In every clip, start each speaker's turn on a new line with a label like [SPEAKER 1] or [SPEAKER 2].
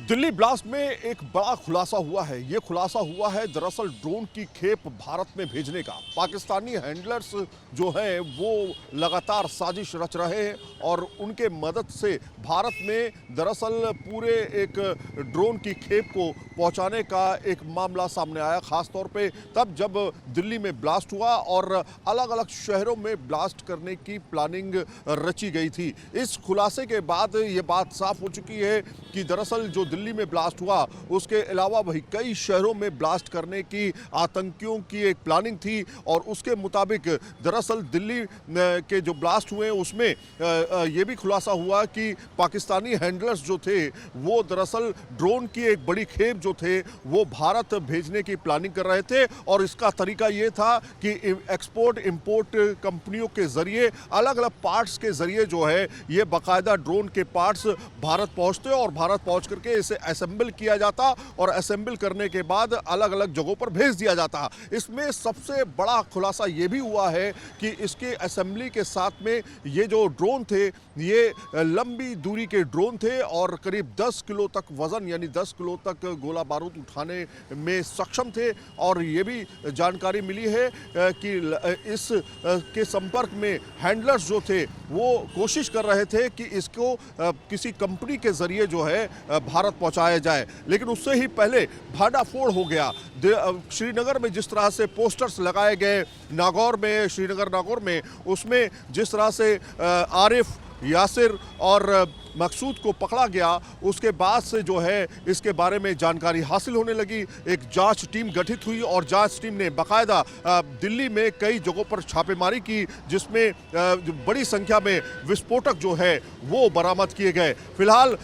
[SPEAKER 1] Delhi blast में एक बड़ा खुलासा हुआ है। ये खुलासा हुआ है दरअसल ड्रोन की खेप भारत में भेजने का। पाकिस्तानी हैंडलर्स जो हैं वो लगातार साजिश रच रहे हैं और उनके मदद से भारत में दरअसल पूरे एक ड्रोन की खेप को पहुंचाने का एक मामला सामने आया, खास तौर पे तब जब दिल्ली में ब्लास्ट हुआ और अलग अलग शहरों में ब्लास्ट करने की प्लानिंग रची गई थी। इस खुलासे के बाद ये बात साफ हो चुकी है कि दरअसल जो दिल्ली में ब्लास्ट हुआ उसके अलावा वही कई शहरों में ब्लास्ट करने की आतंकियों की एक प्लानिंग थी और उसके मुताबिक दरअसल दिल्ली के जो ब्लास्ट हुए उसमें ये भी खुलासा हुआ कि पाकिस्तानी हैंडलर्स जो थे वो दरअसल ड्रोन की एक बड़ी खेप जो थे वो भारत भेजने की प्लानिंग कर रहे थे और इसका तरीका ये था कि एक्सपोर्ट इंपोर्ट कंपनियों के जरिए अलग अलग पार्ट्स के जरिए जो है ये बाकायदा ड्रोन के पार्ट्स भारत पहुंचते और भारत पहुंच करके इसे असेंबल किया जाता और असेंबल करने के बाद अलग अलग जगहों पर भेज दिया जाता। इसमें सबसे बड़ा खुलासा ये भी हुआ है कि इसके असेंबली के साथ में ये जो ड्रोन थे ये लंबी दूरी के ड्रोन थे और करीब 10 किलो तक वजन यानी 10 किलो तक गोला बारूद उठाने में सक्षम थे। और ये भी जानकारी मिली है कि इस के संपर्क में हैंडलर्स जो थे वो कोशिश कर रहे थे कि इसको किसी कंपनी के जरिए जो है भारत पहुंचाया जाए, लेकिन उससे ही पहले भांडाफोड़ हो गया। श्रीनगर में जिस तरह से पोस्टर्स लगाए गए नागौर में, श्रीनगर नागौर में, उसमें जिस तरह से आरिफ, यासिर और मकसूद को पकड़ा गया, उसके बाद से जो है इसके बारे में जानकारी हासिल होने लगी। एक जांच टीम गठित हुई और जांच टीम ने बाकायदा दिल्ली में कई जगहों पर छापेमारी की जिसमें बड़ी संख्या में विस्फोटक जो है वो बरामद किए गए। फिलहाल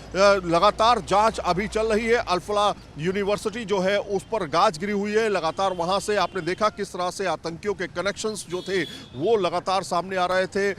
[SPEAKER 1] लगातार जांच अभी चल रही है। अल-फलाह यूनिवर्सिटी जो है उस पर गाज गिरी हुई है। लगातार वहां से आपने देखा किस तरह से आतंकियों के कनेक्शंस जो थे वो लगातार सामने आ रहे थे।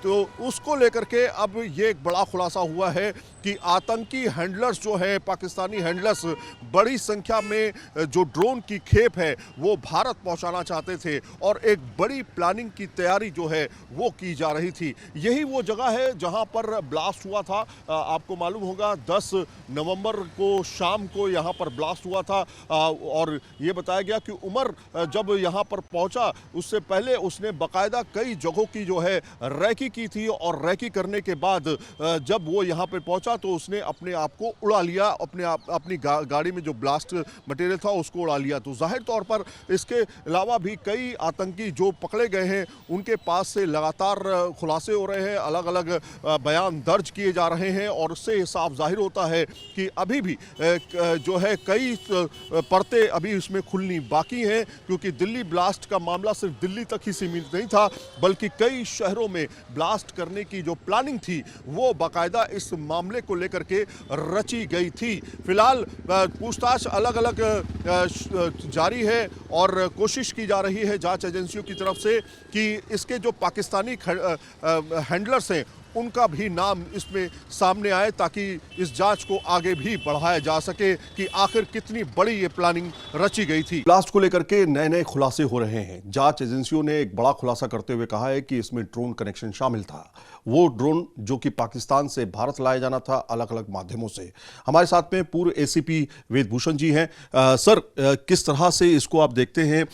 [SPEAKER 1] तो उसको लेकर के अब ये एक बड़ा खुलासा हुआ है कि आतंकी हैंडलर्स जो है, पाकिस्तानी हैंडलर्स बड़ी संख्या में जो ड्रोन की खेप है वो भारत पहुंचाना चाहते थे और एक बड़ी प्लानिंग की तैयारी जो है वो की जा रही थी। यही वो जगह है जहां पर ब्लास्ट हुआ था। आपको मालूम होगा 10 नवंबर को शाम को यहां पर ब्लास्ट हुआ था और ये बताया गया कि उमर जब यहां पर पहुंचा उससे पहले उसने बाकायदा कई जगहों की जो है रैकी की थी और रैकी करने के बाद जब वो यहाँ पे पहुंचा तो उसने अपने आप को उड़ा लिया, अपनी गाड़ी में जो ब्लास्ट मटेरियल था उसको उड़ा लिया। तो जाहिर तौर पर इसके अलावा भी कई आतंकी जो पकड़े गए हैं उनके पास से लगातार खुलासे हो रहे हैं, अलग अलग बयान दर्ज किए जा रहे हैं और उससे साफ जाहिर होता है कि अभी भी जो है कई परतें अभी इसमें खुलनी बाकी हैं, क्योंकि दिल्ली ब्लास्ट का मामला सिर्फ दिल्ली तक ही सीमित नहीं था बल्कि कई शहरों में ब्लास्ट करने की जो प्लानिंग थी वो बाकायदा इस मामले को लेकर के रची गई थी। फिलहाल पूछताछ अलग अलग जारी है और कोशिश की जा रही है जांच एजेंसियों की तरफ से कि इसके जो पाकिस्तानी हैंडलर्स हैं उनका भी नाम इसमें सामने आए ताकि इस जांच को आगे भी बढ़ाया जा सके कि आखिर कितनी बड़ी ये प्लानिंग रची गई थी। ब्लास्ट को लेकर के नए नए खुलासे हो रहे हैं। जांच एजेंसियों ने एक बड़ा खुलासा करते हुए कहा है कि इसमें ड्रोन कनेक्शन शामिल था। वो ड्रोन जो कि पाकिस्तान से भारत लाया जाना था अलग अलग माध्यमों से। हमारे साथ में पूर्व एसीपी वेदभूषण जी हैं। सर, किस तरह से इसको आप देखते हैं?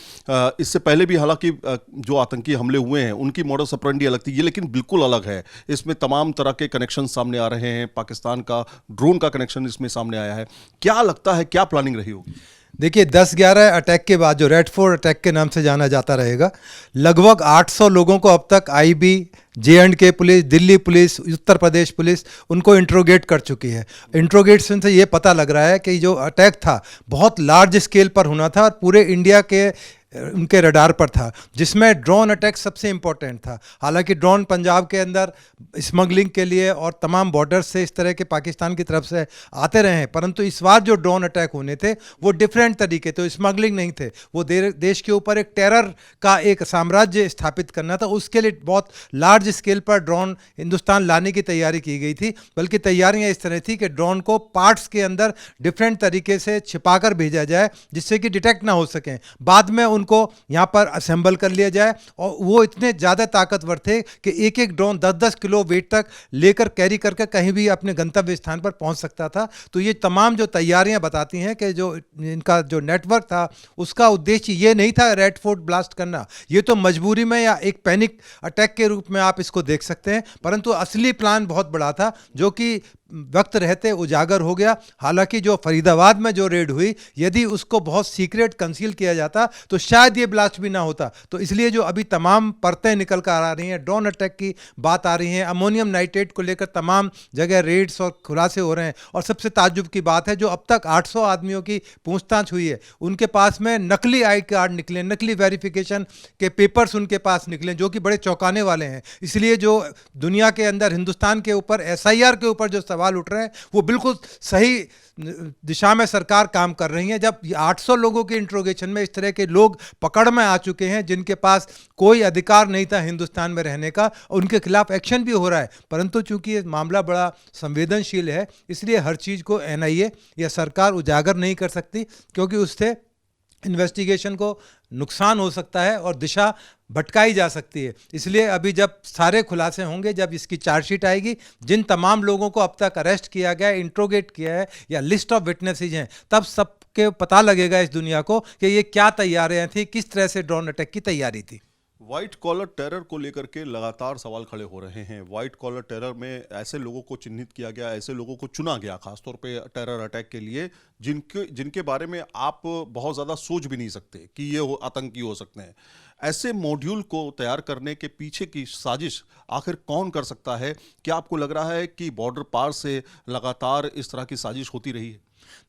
[SPEAKER 1] इससे पहले भी हालांकि जो आतंकी हमले हुए हैं उनकी मॉडस ऑपरेंडी अलग थी, ये लेकिन बिल्कुल अलग है। इसमें तमाम तरह के कनेक्शन सामने आ रहे हैं। पाकिस्तान का ड्रोन का कनेक्शन इसमें सामने आया है। क्या लगता है, क्या प्लानिंग रही होगी?
[SPEAKER 2] देखिए, 10/11 अटैक के बाद जो रेड फोर्ट अटैक के नाम से जाना जाता रहेगा, लगभग 800 लोगों को अब तक IB, J&K police, Delhi police, Uttar Pradesh police उनको इंट्रोगेट कर चुकी है। इंट्रोगेशन से ये पता लग रहा है कि जो अटैक था बहुत लार्ज स्केल पर होना था और पूरे इंडिया के उनके रडार पर था, जिसमें ड्रोन अटैक सबसे इंपॉर्टेंट था। हालांकि ड्रोन पंजाब के अंदर स्मगलिंग के लिए और तमाम बॉर्डर्स से इस तरह के पाकिस्तान की तरफ से आते रहे हैं, परंतु इस बार जो ड्रोन अटैक होने थे वो डिफरेंट तरीके थे, स्मगलिंग नहीं थे। वो देश के ऊपर एक टेरर का एक साम्राज्य स्थापित करना था। उसके लिए बहुत लार्ज स्केल पर ड्रोन हिंदुस्तान लाने की तैयारी की गई थी, बल्कि तैयारियां इस तरह थी कि ड्रोन को पार्ट्स के अंदर डिफरेंट तरीके से छिपाकर भेजा जाए जिससे कि डिटेक्ट ना हो सकें। बाद में उनको यहाँ पर असेंबल कर लिया जाए। और वो इतने ज़्यादा ताकतवर थे कि एक एक ड्रोन 10-10 किलो वेट तक लेकर कैरी करके कहीं भी अपने गंतव्य स्थान पर पहुँच सकता था। तो ये तमाम जो तैयारियां बताती हैं कि जो इनका जो नेटवर्क था उसका उद्देश्य ये नहीं था रेड फोर्ट ब्लास्ट करना, ये तो मजबूरी में या एक पैनिक अटैक के रूप में आप इसको देख सकते हैं, परंतु असली प्लान बहुत बड़ा था जो कि वक्त रहते उजागर हो गया। हालांकि जो फरीदाबाद में जो रेड हुई, यदि उसको बहुत सीक्रेट कंसील किया जाता तो शायद ये ब्लास्ट भी ना होता। तो इसलिए जो अभी तमाम परतें निकल कर आ रही हैं, ड्रोन अटैक की बात आ रही है, अमोनियम नाइट्रेट को लेकर तमाम जगह रेड्स और खुलासे हो रहे हैं। और सबसे ताज्जुब की बात है, जो अब तक 800 आदमियों की पूछताछ हुई है, उनके पास में नकली आई कार्ड निकले, नकली वेरिफिकेशन के पेपर्स उनके पास निकले, जो कि बड़े चौंकाने वाले हैं। इसलिए जो दुनिया के अंदर हिंदुस्तान के ऊपर एसआईआर के ऊपर जो सवाल उठ रहे हैं वो बिल्कुल सही दिशा में सरकार काम कर रही है। जब 800 लोगों के इंट्रोगेशन में इस तरह के लोग पकड़ में आ चुके हैं जिनके पास कोई अधिकार नहीं था हिंदुस्तान में रहने का, उनके खिलाफ एक्शन भी हो रहा है, परंतु चूंकि ये मामला बड़ा संवेदनशील है इसलिए हर चीज़ को एनआईए या सरकार उजागर नहीं कर सकती, क्योंकि उससे इन्वेस्टिगेशन को नुकसान हो सकता है और दिशा भटकाई जा सकती है। इसलिए अभी जब सारे खुलासे होंगे, जब इसकी चार्जशीट आएगी, जिन तमाम लोगों को अब तक अरेस्ट किया गया है, इंट्रोगेट किया है या लिस्ट ऑफ विटनेसेज हैं, तब सबके पता लगेगा इस दुनिया को कि ये क्या तैयारियां थी, किस तरह से ड्रोन अटैक की तैयारी थी।
[SPEAKER 1] व्हाइट कॉलर टेरर को लेकर के लगातार सवाल खड़े हो रहे हैं। व्हाइट कॉलर टेरर में ऐसे लोगों को चिन्हित किया गया, ऐसे लोगों को चुना गया खासतौर पे टेरर अटैक के लिए, जिनके बारे में आप बहुत ज़्यादा सोच भी नहीं सकते कि ये आतंकी हो सकते हैं। ऐसे मॉड्यूल को तैयार करने के पीछे की साजिश आखिर कौन कर सकता है? क्या आपको लग रहा है कि बॉर्डर पार से लगातार इस तरह की साजिश होती रही है?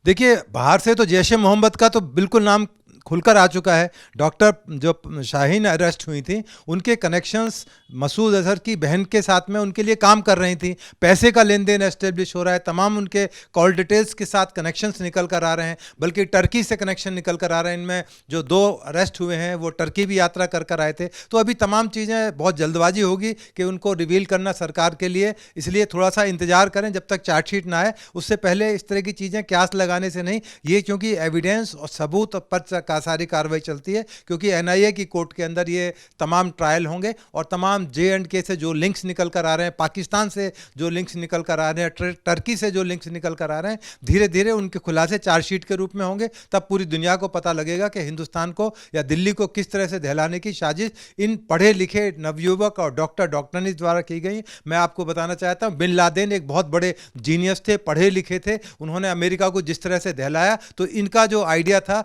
[SPEAKER 2] देखिए, बाहर से तो जैश ए मोहम्मद का तो बिल्कुल नाम खुलकर आ चुका है। डॉक्टर जो शाहीन अरेस्ट हुई थी, उनके कनेक्शंस मसूद अजहर की बहन के साथ में उनके लिए काम कर रही थी, पैसे का लेन देन एस्टेब्लिश हो रहा है, तमाम उनके कॉल डिटेल्स के साथ कनेक्शंस निकल कर आ रहे हैं, बल्कि टर्की से कनेक्शन निकल कर आ रहे हैं। इनमें जो 2 अरेस्ट हुए हैं वो टर्की भी यात्रा कर कर आए थे। तो अभी तमाम चीज़ें बहुत जल्दबाजी होगी कि उनको रिवील करना सरकार के लिए, इसलिए थोड़ा सा इंतजार करें जब तक चार्जशीट ना आए। उससे पहले इस तरह की चीज़ें क्यास लगाने से नहीं, ये क्योंकि एविडेंस और सबूत पर सारी कार्रवाई चलती है, क्योंकि एनआईए की कोर्ट के अंदर ये तमाम ट्रायल होंगे और तमाम J&K से जो लिंक्स निकल कर आ रहे हैं, पाकिस्तान से जो लिंक्स निकल कर आ रहे हैं, टर्की से जो लिंक्स निकल कर आ रहे हैं, धीरे धीरे उनके खुलासे चार्जशीट के रूप में होंगे। तब पूरी दुनिया को पता लगेगा कि हिंदुस्तान को या दिल्ली को किस तरह से दहलाने की साजिश इन पढ़े लिखे नवयुवक और डॉक्टरनीज द्वारा की गई। मैं आपको बताना चाहता हूँ, बिन लादेन एक बहुत बड़े जीनियस थे, पढ़े लिखे थे, उन्होंने अमेरिका को जिस तरह से दहलाया, तो इनका जो आइडिया था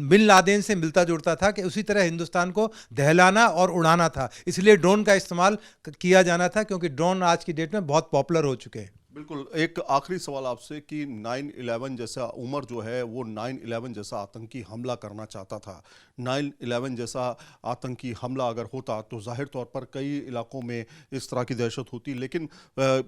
[SPEAKER 2] बिन लादेन से मिलता जुलता था कि उसी तरह हिंदुस्तान को दहलाना और उड़ाना था। इसलिए ड्रोन का इस्तेमाल किया जाना था, क्योंकि ड्रोन आज की डेट में बहुत पॉपुलर हो चुके हैं।
[SPEAKER 1] बिल्कुल। एक आखिरी सवाल आपसे कि 9/11 जैसा उमर जो है वो 9/11 जैसा आतंकी हमला करना चाहता था। 9/11 जैसा आतंकी हमला अगर होता तो जाहिर तौर पर कई इलाकों में इस तरह की दहशत होती, लेकिन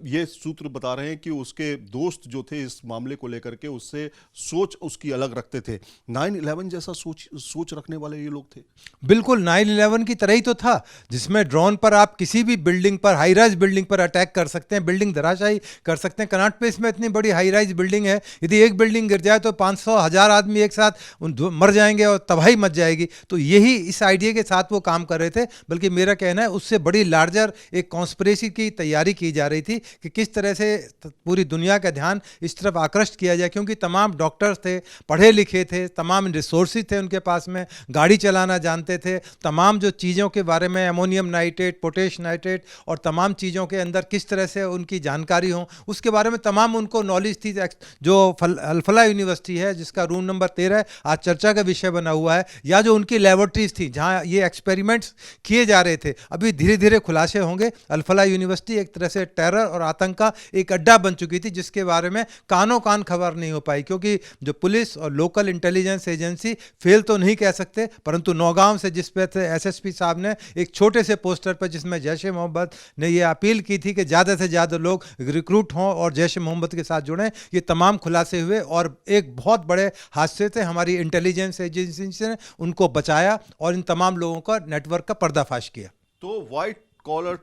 [SPEAKER 1] ये सूत्र बता रहे हैं कि उसके दोस्त जो थे इस मामले को लेकर के उससे सोच उसकी अलग रखते थे। 9/11 जैसा सोच रखने वाले ये लोग थे।
[SPEAKER 2] बिल्कुल 9/11 की तरह ही तो था, जिसमें ड्रोन पर आप किसी भी बिल्डिंग पर, हाई राइज बिल्डिंग पर अटैक कर सकते हैं, बिल्डिंग धराशायी कर सकते हैं। कनाट प्लेस में इतनी बड़ी हाई राइज बिल्डिंग है, यदि एक बिल्डिंग गिर जाए तो 500,000 आदमी एक साथ मर जाएंगे और तबाही मच जाएगी। तो यही इस आइडिया के साथ वो काम कर रहे थे। बल्कि मेरा कहना है उससे बड़ी लार्जर एक कॉन्स्पिरेसी की तैयारी की जा रही थी कि किस तरह से पूरी दुनिया का ध्यान इस तरफ आकृष्ट किया जाए, क्योंकि तमाम डॉक्टर्स थे, पढ़े लिखे थे, तमाम रिसोर्सेज थे उनके पास में, गाड़ी चलाना जानते थे, तमाम जो चीज़ों के बारे में अमोनियम नाइट्रेट, पोटेश नाइट्रेट और तमाम चीज़ों के अंदर किस तरह से उनकी जानकारी हो, उसके बारे में तमाम उनको नॉलेज थी। जो अल-फलाह यूनिवर्सिटी है जिसका रूम नंबर 13 आज चर्चा का विषय बना हुआ है, या जो उनकी लेबोरेटरीज थी जहां ये एक्सपेरिमेंट्स किए जा रहे थे, अभी धीरे धीरे खुलासे होंगे। अल-फलाह यूनिवर्सिटी एक तरह से टेरर और आतंक का एक अड्डा बन चुकी थी, जिसके बारे में कानों कान खबर नहीं हो पाई, क्योंकि जो पुलिस और लोकल इंटेलिजेंस एजेंसी फेल तो नहीं कह सकते, परंतु नौगांव से जिस पे एसएसपी साहब ने एक छोटे से पोस्टर पर जिसमें जैश ए मोहम्मद ने ये अपील की थी कि ज़्यादा से ज़्यादा लोग रिक्रूट हों और जैश ए मोहम्मद के साथ जुड़ें, ये तमाम खुलासे हुए और एक बहुत बड़े हादसे से हमारी इंटेलिजेंस एजेंसी ने उनको बचाया और इन तमाम लोगों का नेटवर्क का पर्दाफाश किया।
[SPEAKER 1] तो व्हाइट कॉलर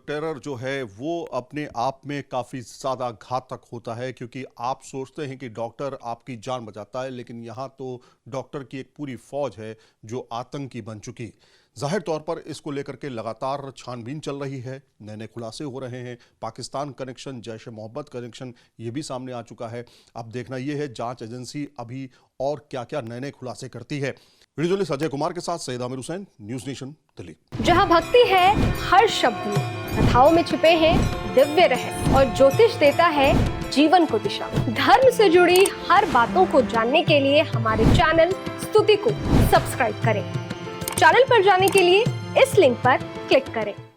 [SPEAKER 1] टेरर जो है वो अपने आप में काफ़ी ज़्यादा घातक होता है, क्योंकि आप सोचते हैं कि डॉक्टर आपकी जान बचाता है, लेकिन यहाँ तो डॉक्टर की एक पूरी फौज है जो आतंकी बन चुकी। जाहिर तौर पर इसको लेकर के लगातार छानबीन चल रही है, नए नए खुलासे हो रहे हैं। पाकिस्तान कनेक्शन, जैश ए मोहब्बत कनेक्शन, ये भी सामने आ चुका है। अब देखना ये है जांच एजेंसी अभी और क्या क्या नए नए खुलासे करती है। वीडियो जर्नलिस्ट अजय कुमार के साथ सैयद आमिर हुसैन, न्यूज़ नेशन, दिल्ली।
[SPEAKER 3] जहां भक्ति है हर शब्द में, कथाओं में छिपे हैं दिव्य रहस्य और ज्योतिष देता है जीवन को दिशा। धर्म से जुड़ी हर बातों को जानने के लिए हमारे चैनल स्तुति को सब्सक्राइब करें। चैनल पर जाने के लिए इस लिंक पर क्लिक करें।